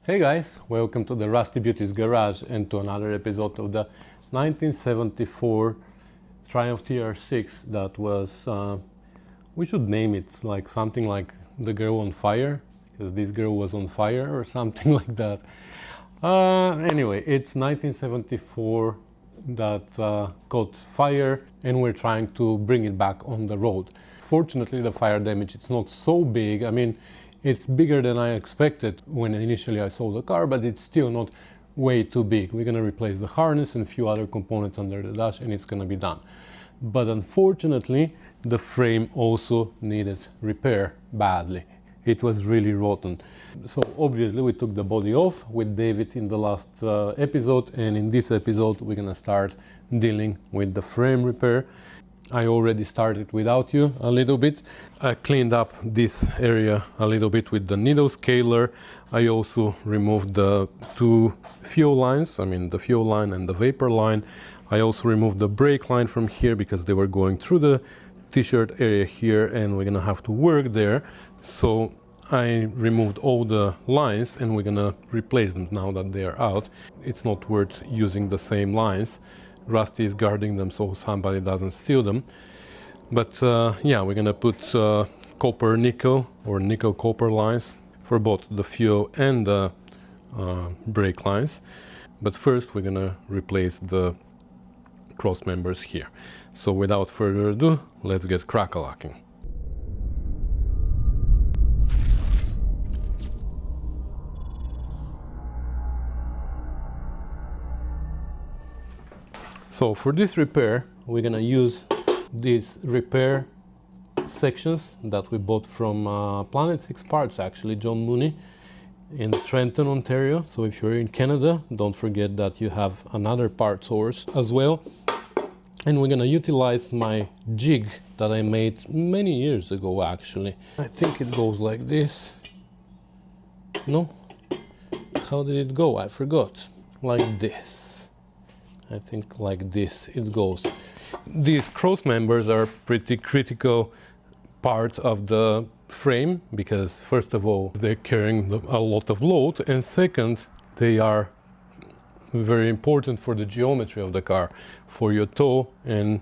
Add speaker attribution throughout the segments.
Speaker 1: Hey guys, welcome to the Rusty Beauty's Garage and to another episode of the 1974 Triumph TR6 that was, we should name it like something like the girl on fire, because this girl was on fire or something like that. Anyway, it's 1974 that caught fire and we're trying to bring it back on the road. Fortunately, the fire damage is not so big. I mean, it's bigger than I expected when initially I sold the car, but it's still not way too big. We're gonna replace the harness and a few other components under the dash and it's gonna be done. But unfortunately, the frame also needed repair badly. It was really rotten. So obviously we took the body off with David in the last episode, and in this episode we're gonna start dealing with the frame repair. I already started without you a little bit. I cleaned up this area a little bit with the needle scaler. I also removed the two fuel lines, the fuel line and the vapor line. I also removed the brake line from here because they were going through the t-shirt area here and we're gonna have to work there. So I removed all the lines and we're gonna replace them now that they are out. It's not worth using the same lines. Rusty is guarding them so somebody doesn't steal them. But yeah, we're gonna put copper nickel or nickel copper lines for both the fuel and the brake lines. But first we're gonna replace the cross members here. So without further ado, let's get crack-a-lacking. So for this repair, we're gonna use these repair sections that we bought from Planet 6 Parts, actually, John Mooney in Trenton, Ontario. So if you're in Canada, don't forget that you have another part source as well. And we're gonna utilize my jig that I made many years ago, actually. I think it goes like this. No? How did it go? I forgot. Like this. I think like this it goes. These cross members are pretty critical part of the frame because first of all they're carrying a lot of load, and second they are very important for the geometry of the car, for your toe, and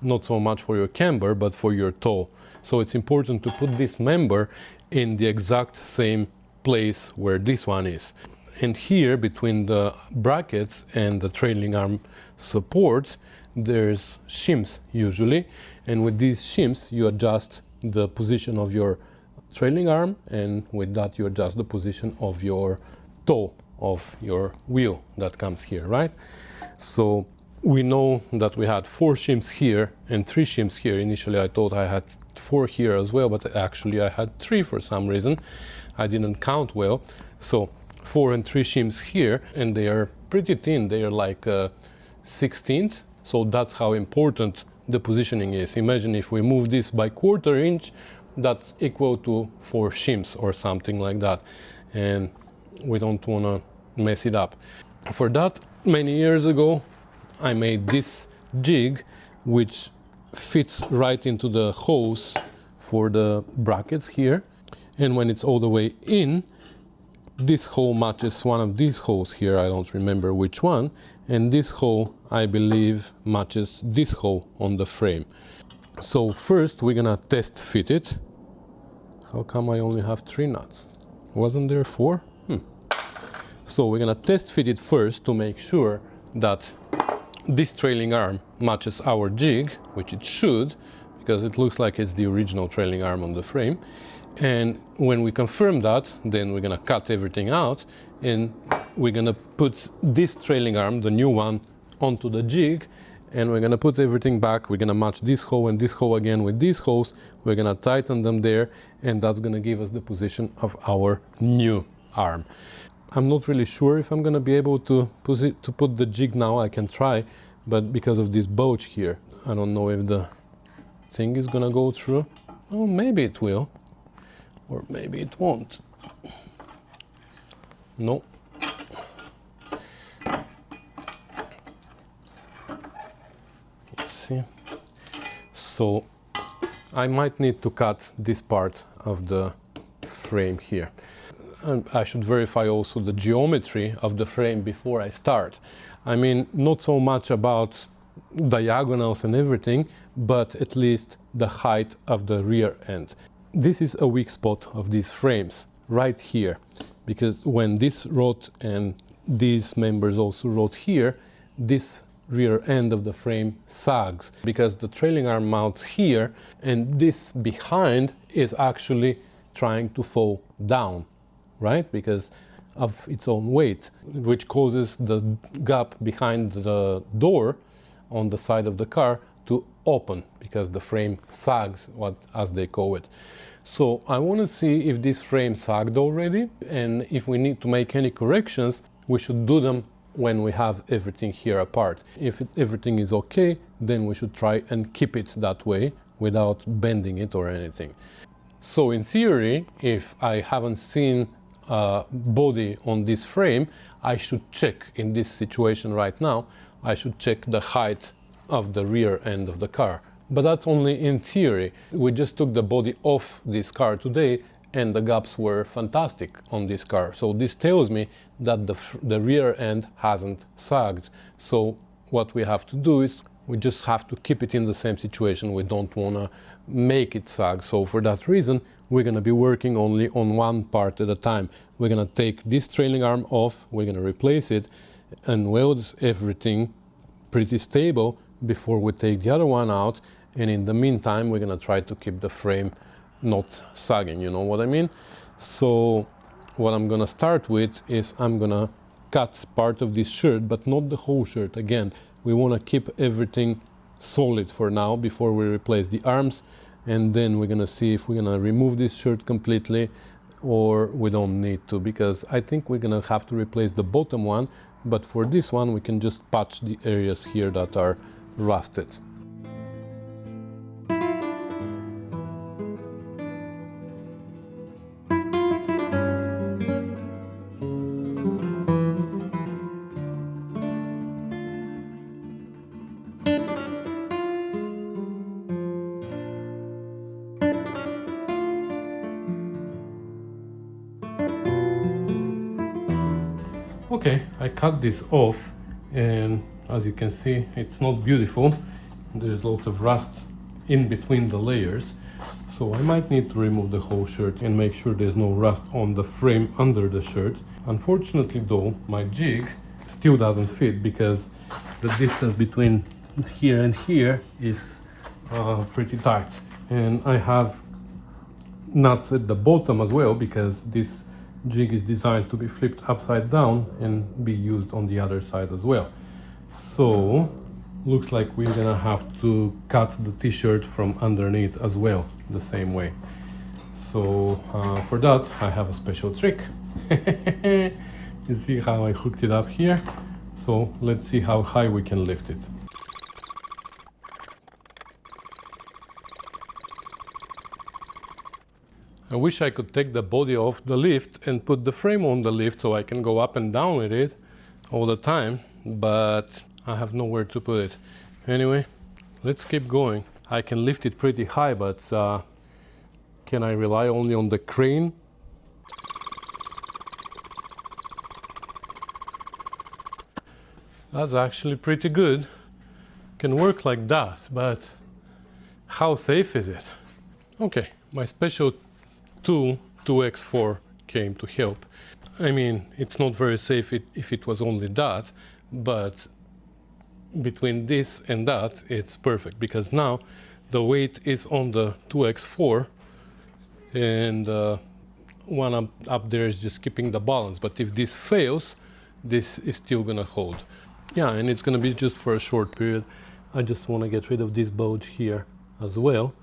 Speaker 1: not so much for your camber but for your toe. So it's important to put this member in the exact same place where this one is. And here, between the brackets and the trailing arm support, there's shims usually. And with these shims, you adjust the position of your trailing arm, and with that, you adjust the position of your toe of your wheel that comes here, right? So we know that we had 4 shims here and 3 shims here. Initially, I thought I had 4 here as well, but actually I had 3 for some reason. I didn't count well. So 4 and 3 shims here, and they are pretty thin. They are like 1/16th, so that's how important the positioning is. Imagine if we move this by 1/4 inch, that's equal to 4 shims or something like that, and we don't want to mess it up. For that, many years ago, I made this jig which fits right into the hose for the brackets here, and when it's all the way in, this hole matches one of these holes here, I don't remember which one, and this hole, I believe, matches this hole on the frame. So first we're gonna test fit it. How come I only have 3 nuts? Wasn't there 4? So we're gonna test fit it first to make sure that this trailing arm matches our jig, which it should, because it looks like it's the original trailing arm on the frame. And when we confirm that, then we're gonna cut everything out and we're gonna put this trailing arm, the new one, onto the jig, and we're gonna put everything back. We're gonna match this hole and this hole again with these holes. We're gonna tighten them there, and that's gonna give us the position of our new arm. I'm not really sure if I'm gonna be able to put the jig now. I can try, but because of this bulge here, I don't know if the thing is gonna go through. Oh, maybe it will. Or maybe it won't. No. Let's see. So I might need to cut this part of the frame here. I should verify also the geometry of the frame before I start. I mean, not so much about diagonals and everything, but at least the height of the rear end. This is a weak spot of these frames, right here, because when this rod and these members also rod here, this rear end of the frame sags, because the trailing arm mounts here, and this behind is actually trying to fall down, right? Because of its own weight, which causes the gap behind the door on the side of the car to open, because the frame sags, as they call it. So I want to see if this frame sagged already, and if we need to make any corrections, we should do them when we have everything here apart. If everything is okay, then we should try and keep it that way without bending it or anything. So in theory, if I haven't seen a body on this frame, I should check in this situation right now, I should check the height of the rear end of the car. But that's only in theory. We just took the body off this car today, and the gaps were fantastic on this car. So this tells me that the rear end hasn't sagged. So what we have to do is we just have to keep it in the same situation. We don't want to make it sag. So for that reason, we're going to be working only on one part at a time. We're going to take this trailing arm off, we're going to replace it and weld everything pretty stable before we take the other one out. And in the meantime, we're going to try to keep the frame not sagging, you know what I mean? So what I'm gonna start with is I'm gonna cut part of this shirt, but not the whole shirt. Again, we want to keep everything solid for now before we replace the arms, and then we're gonna see if we're gonna remove this shirt completely or we don't need to, because I think we're gonna have to replace the bottom one, but for this one we can just patch the areas here that are rusted. Okay, I cut this off, and as you can see, it's not beautiful. There's lots of rust in between the layers, so I might need to remove the whole shirt and make sure there's no rust on the frame under the shirt. Unfortunately though, my jig still doesn't fit, because the distance between here and here is pretty tight, and I have nuts at the bottom as well, because this jig is designed to be flipped upside down and be used on the other side as well. So looks like we're gonna have to cut the t-shirt from underneath as well, the same way. So for that I have a special trick. You see how I hooked it up here? So let's see how high we can lift it. I wish I could take the body off the lift and put the frame on the lift so I can go up and down with it all the time, but I have nowhere to put it. Anyway, let's keep going. I can lift it pretty high, but can I rely only on the crane? That's actually pretty good. Can work like that, but how safe is it? Okay, my special tool 2x4 came to help. I mean, it's not very safe if it was only that, but between this and that, it's perfect, because now the weight is on the 2x4 and one up there is just keeping the balance. But if this fails, this is still gonna hold. Yeah, and it's gonna be just for a short period. I just want to get rid of this bulge here as well,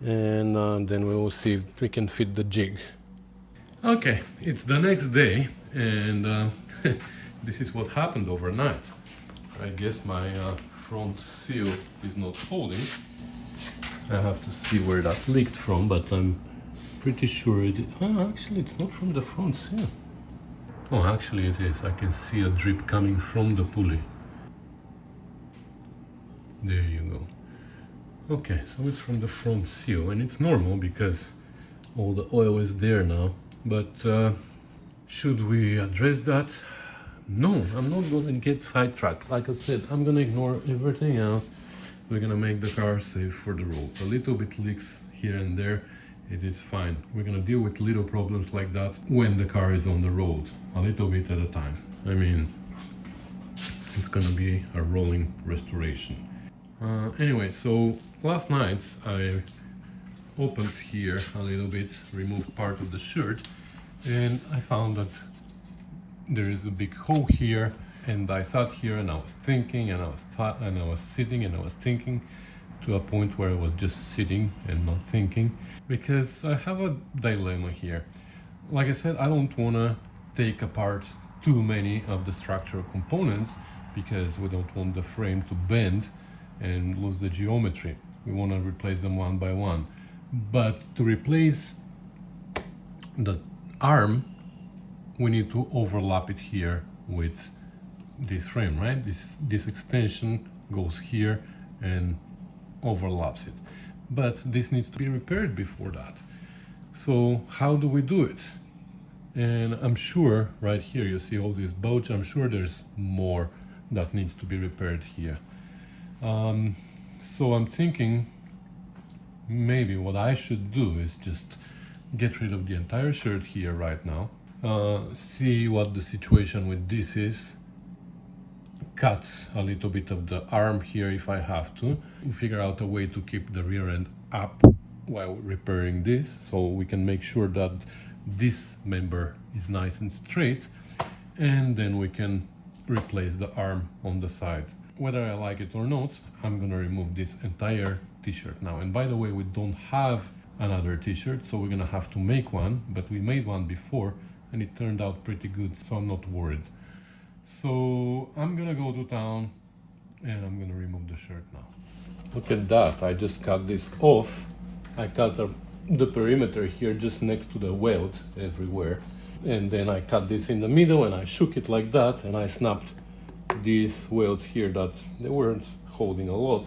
Speaker 1: and then we will see if we can fit the jig. Okay, it's the next day, and this is what happened overnight. I guess my front seal is not holding. I have to see where that leaked from, but I'm pretty sure it is. Oh, actually, it's not from the front seal. Oh, actually it is. I can see a drip coming from the pulley. There you go. Okay, so it's from the front seal, and it's normal because all the oil is there now, but Should we address that? No, I'm not going to get sidetracked. Like I said, I'm going to ignore everything else. We're going to make the car safe for the road. A little bit leaks here and there, it is fine. We're going to deal with little problems like that when the car is on the road, a little bit at a time. I mean, it's going to be a rolling restoration. Anyway, so last night I opened here a little bit, removed part of the shirt, and I found that there is a big hole here, and I sat here and I was thinking, and I was sitting and I was thinking, to a point where I was just sitting and not thinking, because I have a dilemma here. Like I said, I don't want to take apart too many of the structural components because we don't want the frame to bend and lose the geometry. We want to replace them one by one. But to replace the arm, we need to overlap it here with this frame, right? This extension goes here and overlaps it. But this needs to be repaired before that. So how do we do it? And I'm sure right here you see all this bulge. I'm sure there's more that needs to be repaired here. So I'm thinking maybe what I should do is just get rid of the entire shirt here right now, see what the situation with this is, cut a little bit of the arm here if I have to, figure out a way to keep the rear end up while repairing this, so we can make sure that this member is nice and straight, and then we can replace the arm on the side. Whether I like it or not, I'm gonna remove this entire t-shirt now. And by the way, we don't have another t-shirt, so we're gonna have to make one, but we made one before and it turned out pretty good, so I'm not worried. So I'm gonna go to town and I'm gonna remove the shirt now. Look at that, I just cut this off. I cut the perimeter here just next to the weld everywhere. And then I cut this in the middle and I shook it like that, and I snapped these welds here that they weren't holding a lot.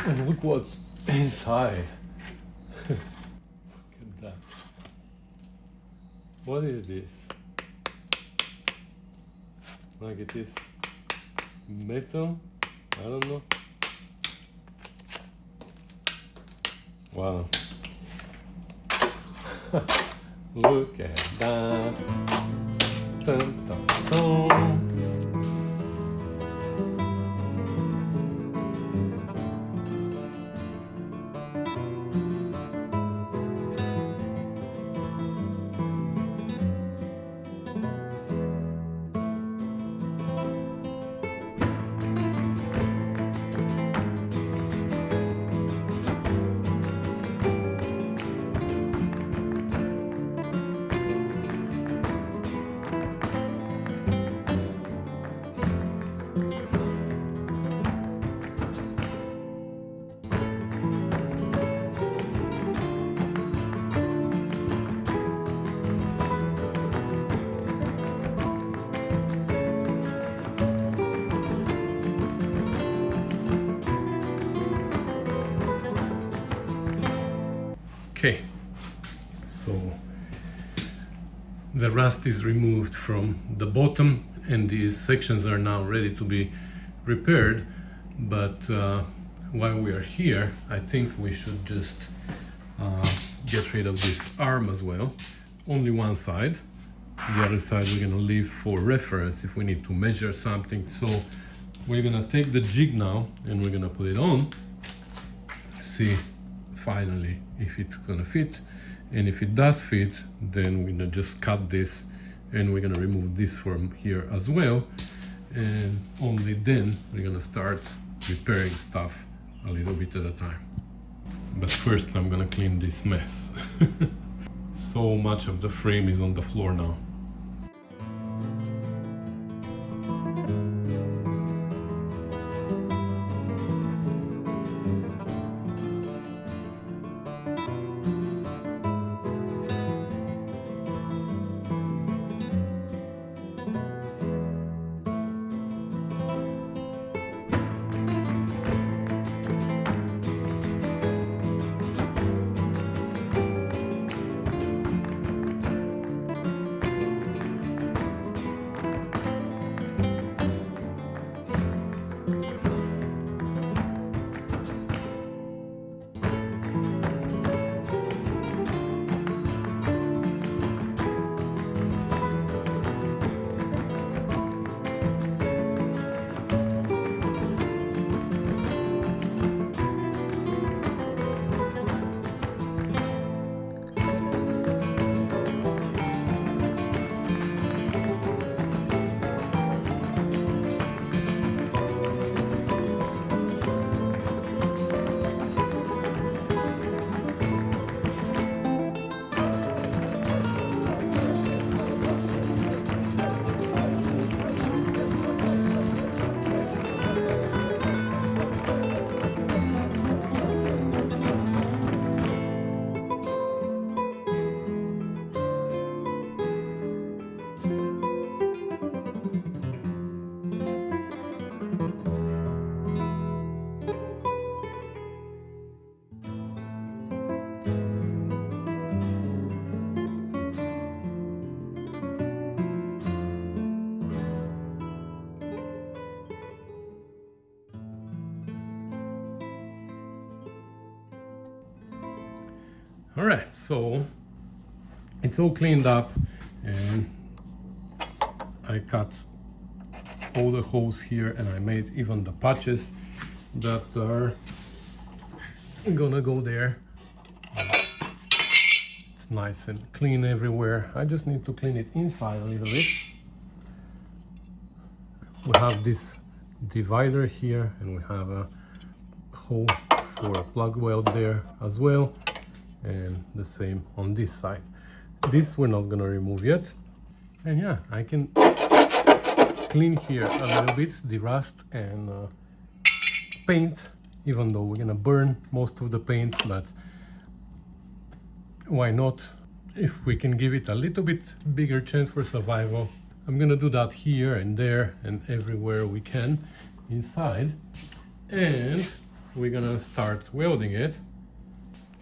Speaker 1: And look what's inside. Look at that. What is this? Like it is metal? I don't know. Wow. Look at that. Dun, dun, dun. Okay, so the rust is removed from the bottom and these sections are now ready to be repaired, but while we are here, I think we should just get rid of this arm as well. Only one side. The other side we're gonna leave for reference if we need to measure something. So we're gonna take the jig now and we're gonna put it on, see finally if it's gonna fit, and if it does fit, then we're gonna just cut this and we're gonna remove this from here as well, and only then we're gonna start repairing stuff a little bit at a time. But first I'm gonna clean this mess. So much of the frame is on the floor now. All right, so it's all cleaned up, and I cut all the holes here, and I made even the patches that are gonna go there. It's nice and clean everywhere. I just need to clean it inside a little bit. We have this divider here, and we have a hole for a plug weld there as well, and the same on this side. This we're not gonna remove yet. And yeah, I can clean here a little bit, the rust and paint, even though we're gonna burn most of the paint, but why not? If we can give it a little bit bigger chance for survival, I'm gonna do that here and there and everywhere we can inside, and we're gonna start welding it.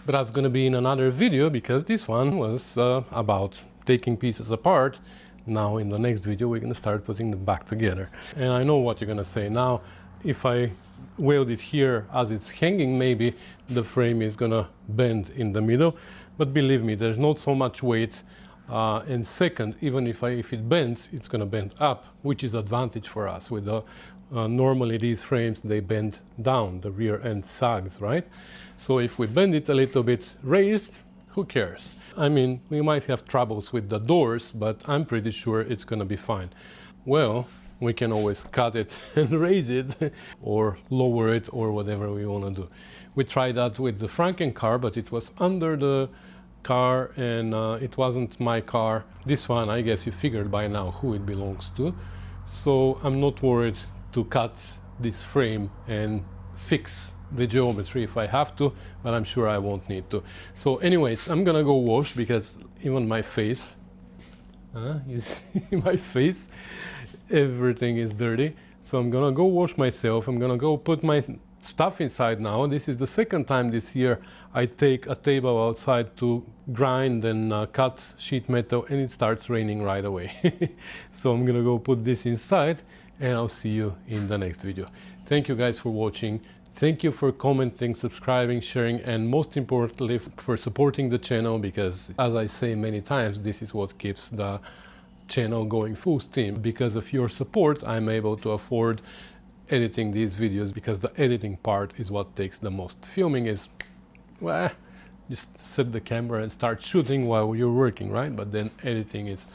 Speaker 1: But that's gonna be in another video, because this one was about taking pieces apart. Now in the next video we're gonna start putting them back together. And I know what you're gonna say now. If I weld it here as it's hanging, maybe the frame is gonna bend in the middle, but believe me, there's not so much weight. And second, even if it bends, it's gonna bend up, which is advantage for us. With the normally these frames, they bend down, the rear end sags, right? So if we bend it a little bit raised, who cares? I mean, we might have troubles with the doors, but I'm pretty sure it's gonna be fine. Well, we can always cut it and raise it, or lower it, or whatever we wanna do. We tried that with the Franken car, but it was under the car, and it wasn't my car. This one, I guess you figured by now who it belongs to. So I'm not worried to cut this frame and fix the geometry if I have to, but I'm sure I won't need to. So anyways, I'm gonna go wash, because even my face, you see my face, everything is dirty. So I'm gonna go wash myself. I'm gonna go put my stuff inside now. This is the second time this year I take a table outside to grind and cut sheet metal, and it starts raining right away. So I'm gonna go put this inside, and I'll see you in the next video. Thank you guys for watching. Thank you for commenting, subscribing, sharing, and most importantly for supporting the channel, because as I say many times, this is what keeps the channel going full steam. Because of your support, I'm able to afford editing these videos, because the editing part is what takes the most. Filming is, well, just set the camera and start shooting while you're working, right? But then editing is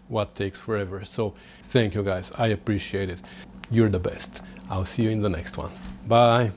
Speaker 1: what takes forever. So thank you guys, I appreciate it. You're the best. I'll see you in the next one. Bye.